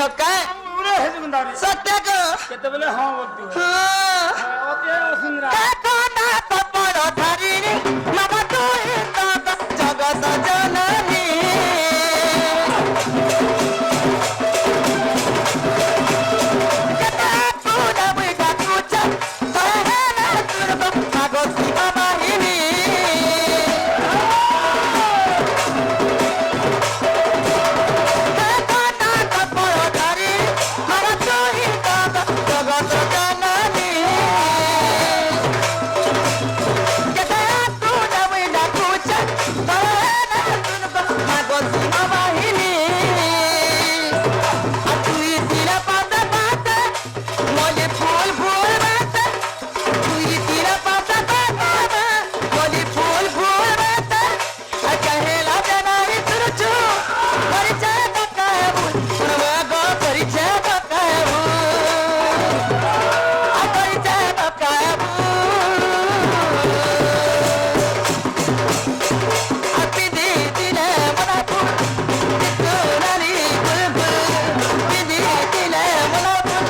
छक्का उरे है जुगंदारी सत्य को केते बेले हां बोलती हो हां ओते सुंदरा काको ना तपड़ धारी रे मामा तू ही तो जगत जननी कता तू दबई का कुछ सहना तुरबो भागवती बाहिनी काको ना तपड़ धारी मामा तू ही तो जगत जननी कता तू दबई का कुछ सहना तुरबो भागवती बाहिनी तुई तेरा पाता पाता मोले फूल फूल बाता तुई तेरा पाता पाता मोले फूल फूल बाता कहेला जनारी तुरचू परिचय बकाबू सुनवा गो परिचय बकाबू परिचय बकाबू अपनी दीदी ने मना फूल नारी बुलबुल दीदी ने मना फूल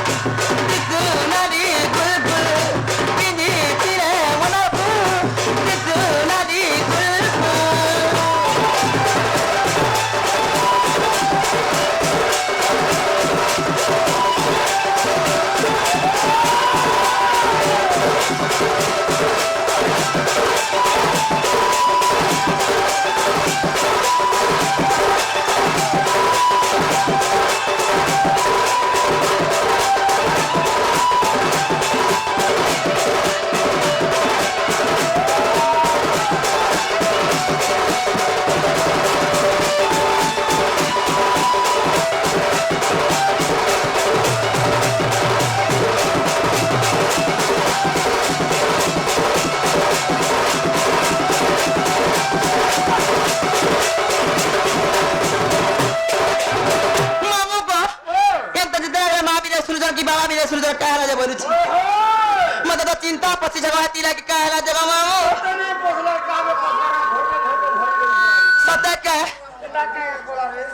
नारी बुलबुल दीदी ने मना फूल नारी बुलबुल मामू को ఎంత जिद्दारे माँ भी सृजन की बाबा भी सृजन कहला जब बोलू मत तो चिंता पसी जगह तिला के कहला जब मामू तने पोखला काबे पोखला धोके धोके भर गई सत्य कह एला के बोला रे